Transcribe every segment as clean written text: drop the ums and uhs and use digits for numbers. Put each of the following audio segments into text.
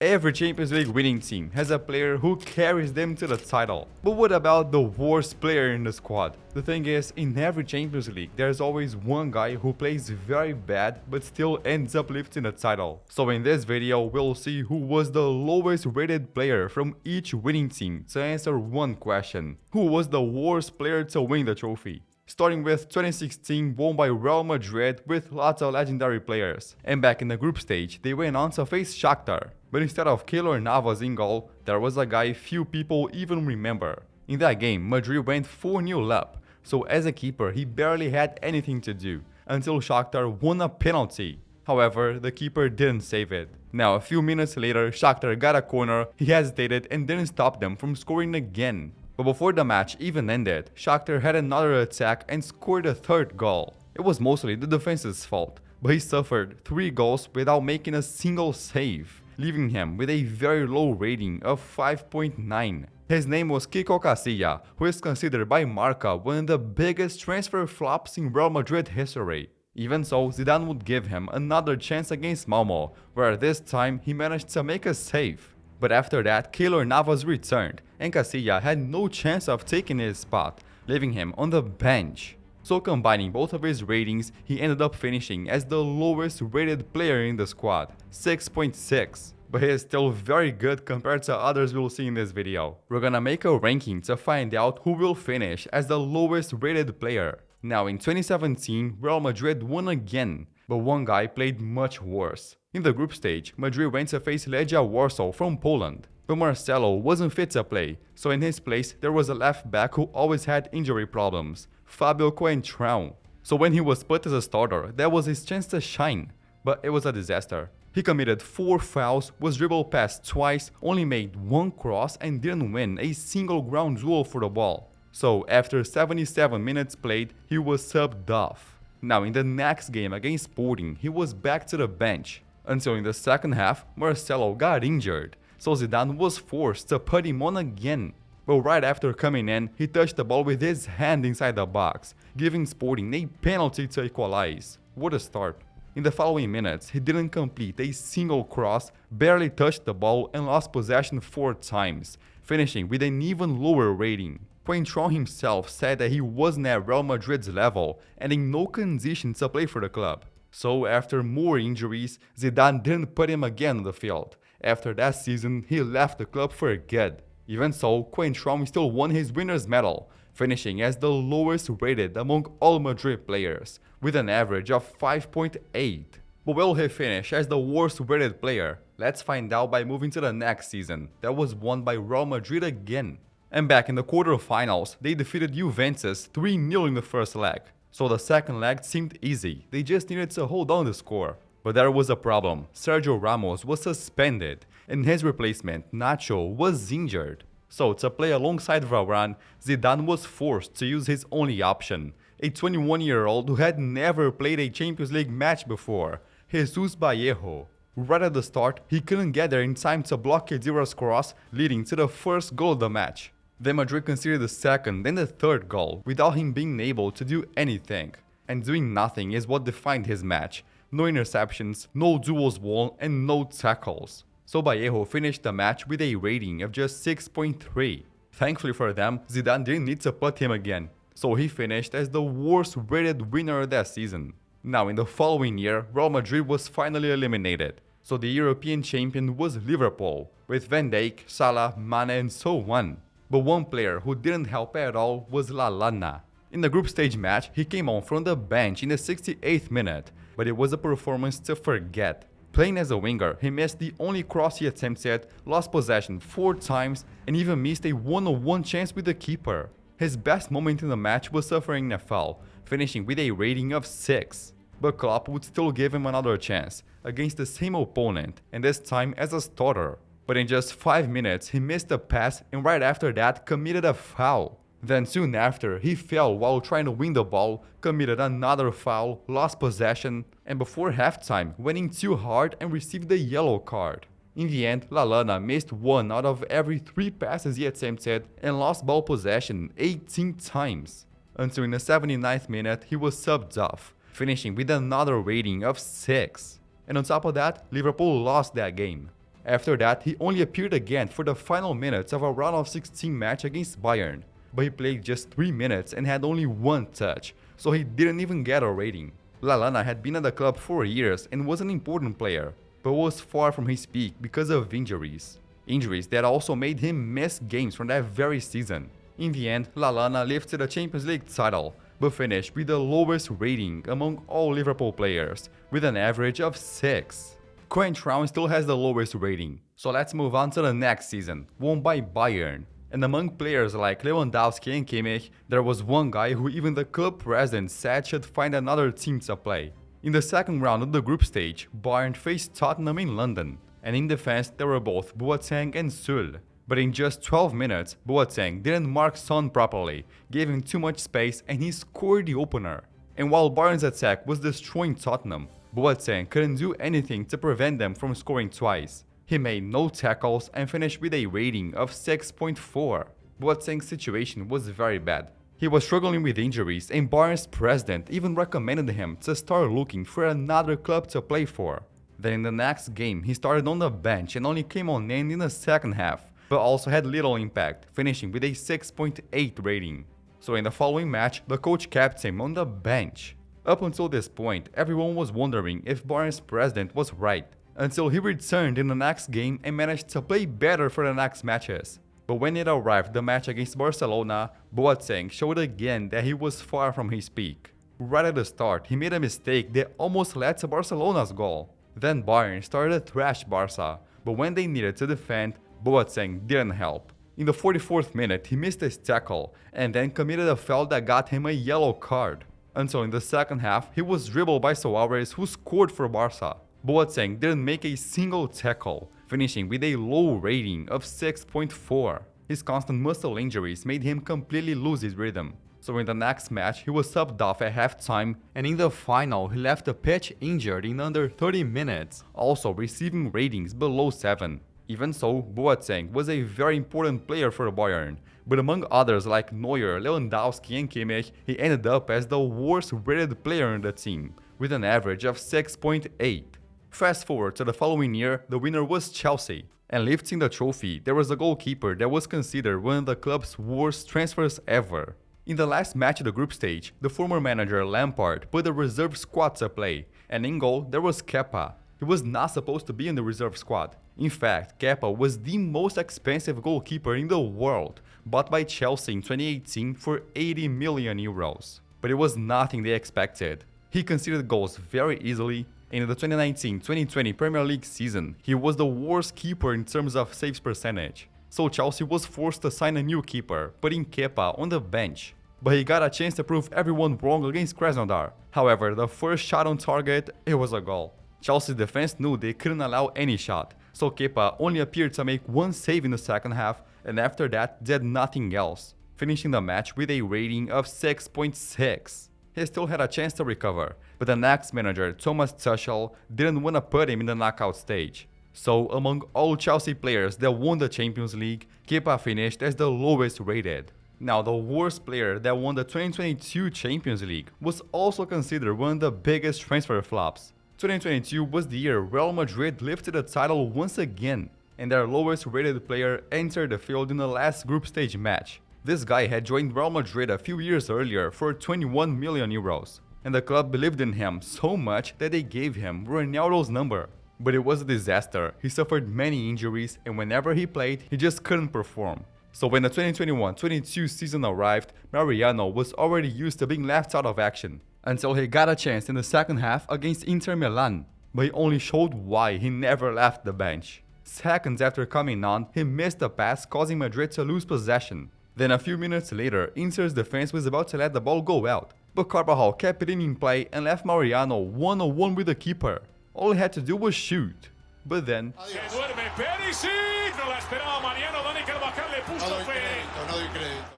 Every Champions League winning team has a player who carries them to the title. But what about the worst player in the squad? The thing is, in every Champions League, there's always one guy who plays very bad but still ends up lifting the title. So in this video, we'll see who was the lowest rated player from each winning team to answer one question. Who was the worst player to win the trophy? Starting with 2016 won by Real Madrid with lots of legendary players. And back in the group stage, they went on to face Shakhtar. But instead of Keylor Navas in goal, there was a guy few people even remember. In that game, Madrid went 4-0 up, so as a keeper he barely had anything to do, until Shakhtar won a penalty. However, the keeper didn't save it. Now a few minutes later, Shakhtar got a corner, he hesitated and didn't stop them from scoring again. But before the match even ended, Shakhtar had another attack and scored a third goal. It was mostly the defense's fault, but he suffered 3 goals without making a single save, leaving him with a very low rating of 5.9. His name was Kiko Casilla, who is considered by Marca one of the biggest transfer flops in Real Madrid history. Even so, Zidane would give him another chance against Malmo, where this time he managed to make a save. But after that, Keylor Navas returned, and Casilla had no chance of taking his spot, leaving him on the bench. So combining both of his ratings, he ended up finishing as the lowest rated player in the squad, 6.6. But he is still very good compared to others we'll see in this video. We're gonna make a ranking to find out who will finish as the lowest rated player. Now in 2017, Real Madrid won again, but one guy played much worse. In the group stage, Madrid went to face Legia Warsaw from Poland. But Marcelo wasn't fit to play, so in his place there was a left back who always had injury problems, Fabio Coentrão. So when he was put as a starter, that was his chance to shine, but it was a disaster. He committed 4 fouls, was dribbled past twice, only made 1 cross and didn't win a single ground duel for the ball. So after 77 minutes played, he was subbed off. Now in the next game against Sporting, he was back to the bench, until in the second half, Marcelo got injured, so Zidane was forced to put him on again. But right after coming in, he touched the ball with his hand inside the box, giving Sporting a penalty to equalize. What a start. In the following minutes, he didn't complete a single cross, barely touched the ball and lost possession 4 times, finishing with an even lower rating. Coentrão himself said that he wasn't at Real Madrid's level and in no condition to play for the club. So after more injuries, Zidane didn't put him again on the field. After that season, he left the club for good. Even so, Coentrão still won his winner's medal, finishing as the lowest rated among all Madrid players, with an average of 5.8. But will he finish as the worst rated player? Let's find out by moving to the next season, that was won by Real Madrid again. And back in the quarterfinals, they defeated Juventus 3-0 in the first leg. So the second leg seemed easy, they just needed to hold on the score. But there was a problem. Sergio Ramos was suspended, and his replacement, Nacho, was injured. So to play alongside Varane, Zidane was forced to use his only option, a 21-year-old who had never played a Champions League match before, Jesús Vallejo. Right at the start, he couldn't get there in time to block Khedira's cross, leading to the first goal of the match. Then Madrid conceded the second and the third goal, without him being able to do anything. And doing nothing is what defined his match. No interceptions, no duels won, and no tackles. So Vallejo finished the match with a rating of just 6.3. Thankfully for them, Zidane didn't need to put him again, so he finished as the worst rated winner that season. Now in the following year, Real Madrid was finally eliminated, so the European champion was Liverpool, with Van Dijk, Salah, Mane and so on. But one player who didn't help at all was Lallana. In the group stage match, he came on from the bench in the 68th minute, but it was a performance to forget. Playing as a winger, he missed the only cross he attempted, lost possession 4 times, and even missed a 1-on-1 chance with the keeper. His best moment in the match was suffering a foul, finishing with a rating of 6. But Klopp would still give him another chance, against the same opponent, and this time as a starter. But in just 5 minutes, he missed a pass and right after that committed a foul. Then soon after, he fell while trying to win the ball, committed another foul, lost possession, and before halftime went in too hard and received a yellow card. In the end, Lallana missed 1 out of every 3 passes he attempted and lost ball possession 18 times. Until in the 79th minute, he was subbed off, finishing with another rating of 6. And on top of that, Liverpool lost that game. After that, he only appeared again for the final minutes of a round of 16 match against Bayern, but he played just 3 minutes and had only 1 touch, so he didn't even get a rating. Lallana had been at the club for years and was an important player, but was far from his peak because of injuries. Injuries that also made him miss games from that very season. In the end, Lallana lifted the Champions League title, but finished with the lowest rating among all Liverpool players, with an average of 6. Coentrão still has the lowest rating, so let's move on to the next season, won by Bayern. And among players like Lewandowski and Kimmich, there was one guy who even the club president said should find another team to play. In the second round of the group stage, Bayern faced Tottenham in London, and in defense there were both Boateng and Sul. But in just 12 minutes, Boateng didn't mark Son properly, gave him too much space, and he scored the opener. And while Bayern's attack was destroying Tottenham, Boateng couldn't do anything to prevent them from scoring twice. He made no tackles and finished with a rating of 6.4. Boateng's situation was very bad. He was struggling with injuries, and Bayern's president even recommended him to start looking for another club to play for. Then in the next game, he started on the bench and only came on end in the second half, but also had little impact, finishing with a 6.8 rating. So in the following match, the coach kept him on the bench. Up until this point, everyone was wondering if Bayern's president was right, until he returned in the next game and managed to play better for the next matches. But when it arrived the match against Barcelona, Boateng showed again that he was far from his peak. Right at the start, he made a mistake that almost led to Barcelona's goal. Then Bayern started to thrash Barca, but when they needed to defend, Boateng didn't help. In the 44th minute, he missed his tackle and then committed a foul that got him a yellow card. Until in the second half, he was dribbled by Suarez, who scored for Barca. Boateng didn't make a single tackle, finishing with a low rating of 6.4. His constant muscle injuries made him completely lose his rhythm. So in the next match, he was subbed off at halftime, and in the final, he left the pitch injured in under 30 minutes, also receiving ratings below 7. Even so, Boateng was a very important player for Bayern, but among others like Neuer, Lewandowski and Kimmich, he ended up as the worst rated player in the team, with an average of 6.8. Fast forward to the following year, the winner was Chelsea, and lifting the trophy, there was a goalkeeper that was considered one of the club's worst transfers ever. In the last match of the group stage, the former manager Lampard put the reserve squad to play, and in goal there was Kepa. He was not supposed to be in the reserve squad. In fact, Kepa was the most expensive goalkeeper in the world, bought by Chelsea in 2018 for 80 million euros. But it was nothing they expected. He conceded goals very easily, and in the 2019-2020 Premier League season, he was the worst keeper in terms of saves percentage. So Chelsea was forced to sign a new keeper, putting Kepa on the bench. But he got a chance to prove everyone wrong against Krasnodar. However, the first shot on target, it was a goal. Chelsea's defense knew they couldn't allow any shot, so Kepa only appeared to make one save in the second half, and after that did nothing else, finishing the match with a rating of 6.6. He still had a chance to recover, but the next manager, Thomas Tuchel, didn't want to put him in the knockout stage. So among all Chelsea players that won the Champions League, Kepa finished as the lowest rated. Now, the worst player that won the 2022 Champions League was also considered one of the biggest transfer flops. 2022 was the year Real Madrid lifted the title once again, and their lowest rated player entered the field in the last group stage match. This guy had joined Real Madrid a few years earlier for 21 million euros, and the club believed in him so much that they gave him Ronaldo's number. But it was a disaster. He suffered many injuries, and whenever he played, he just couldn't perform. So when the 2021-22 season arrived, Mariano was already used to being left out of action, until he got a chance in the second half against Inter Milan, but he only showed why he never left the bench. Seconds after coming on, he missed a pass causing Madrid to lose possession. Then a few minutes later, Inter's defense was about to let the ball go out, but Carvajal kept it in play and left Mariano one-on-one with the keeper. All he had to do was shoot. But then...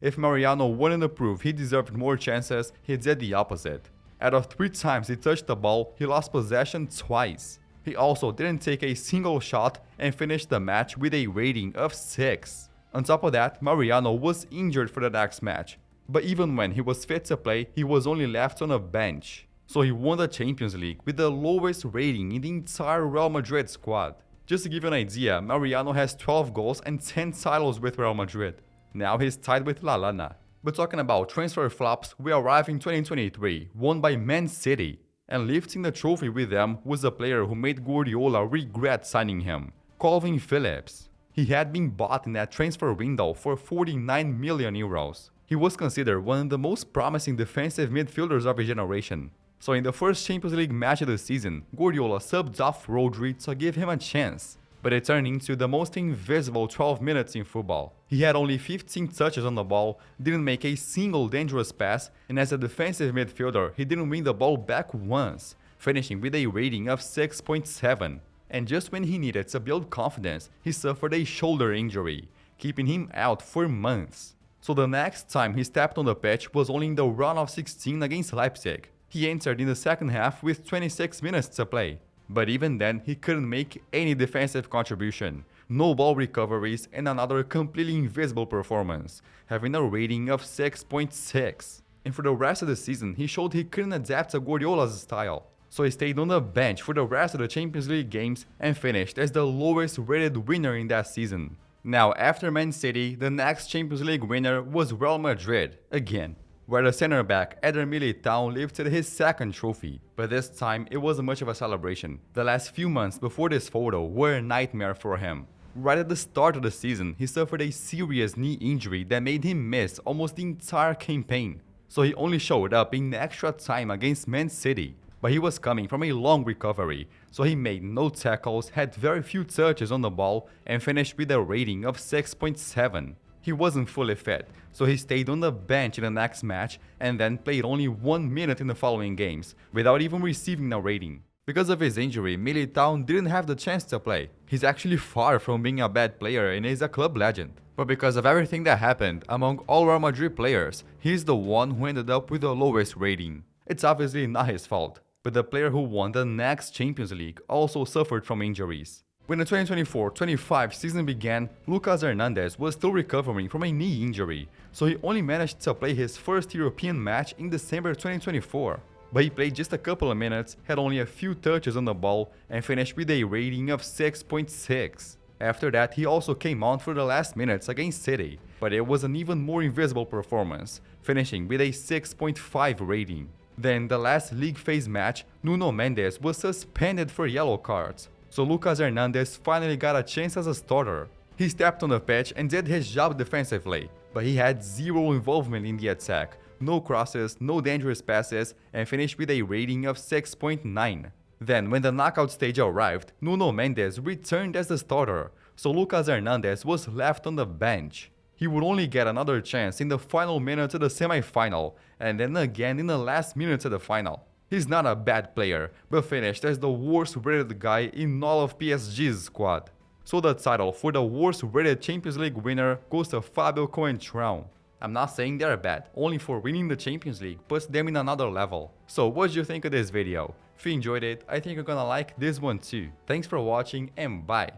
If Mariano wanted to prove he deserved more chances, he did the opposite. Out of 3 times he touched the ball, he lost possession twice. He also didn't take a single shot and finished the match with a rating of 6. On top of that, Mariano was injured for the next match. But even when he was fit to play, he was only left on a bench. So he won the Champions League with the lowest rating in the entire Real Madrid squad. Just to give you an idea, Mariano has 12 goals and 10 titles with Real Madrid. Now he's tied with Lallana. But talking about transfer flops, we arrive in 2023, won by Man City. And lifting the trophy with them was a player who made Guardiola regret signing him, Kalvin Phillips. He had been bought in that transfer window for 49 million euros. He was considered one of the most promising defensive midfielders of his generation. So in the first Champions League match of the season, Guardiola subbed off Rodri to give him a chance. But it turned into the most invisible 12 minutes in football. He had only 15 touches on the ball, didn't make a single dangerous pass, and as a defensive midfielder, he didn't win the ball back once, finishing with a rating of 6.7. And just when he needed to build confidence, he suffered a shoulder injury, keeping him out for months. So the next time he stepped on the pitch was only in the round of 16 against Leipzig. He entered in the second half with 26 minutes to play. But even then, he couldn't make any defensive contribution, no ball recoveries, and another completely invisible performance, having a rating of 6.6. And for the rest of the season, he showed he couldn't adapt to Guardiola's style. So he stayed on the bench for the rest of the Champions League games and finished as the lowest rated winner in that season. Now, after Man City, the next Champions League winner was Real Madrid, again, where the center back Éder Militão lifted his second trophy, but this time it wasn't much of a celebration. The last few months before this photo were a nightmare for him. Right at the start of the season, he suffered a serious knee injury that made him miss almost the entire campaign, so he only showed up in extra time against Man City. But he was coming from a long recovery, so he made no tackles, had very few touches on the ball, and finished with a rating of 6.7. He wasn't fully fit, so he stayed on the bench in the next match and then played only 1 minute in the following games, without even receiving a rating. Because of his injury, Militão didn't have the chance to play. He's actually far from being a bad player and is a club legend. But because of everything that happened among all Real Madrid players, he's the one who ended up with the lowest rating. It's obviously not his fault, but the player who won the next Champions League also suffered from injuries. When the 2024-25 season began, Lucas Hernandez was still recovering from a knee injury, so he only managed to play his first European match in December 2024. But he played just a couple of minutes, had only a few touches on the ball, and finished with a rating of 6.6. After that, he also came on for the last minutes against City, but it was an even more invisible performance, finishing with a 6.5 rating. Then, the last league phase match, Nuno Mendes was suspended for yellow cards. So Lucas Hernandez finally got a chance as a starter. He stepped on the pitch and did his job defensively, but he had zero involvement in the attack, no crosses, no dangerous passes, and finished with a rating of 6.9. Then, when the knockout stage arrived, Nuno Mendes returned as the starter, so Lucas Hernandez was left on the bench. He would only get another chance in the final minutes of the semi-final, and then again in the last minutes of the final. He's not a bad player, but finished as the worst rated guy in all of PSG's squad. So the title for the worst rated Champions League winner goes to Fabio Coentrão. I'm not saying they're bad, only for winning the Champions League puts them in another level. So what did you think of this video? If you enjoyed it, I think you're gonna like this one too. Thanks for watching and bye.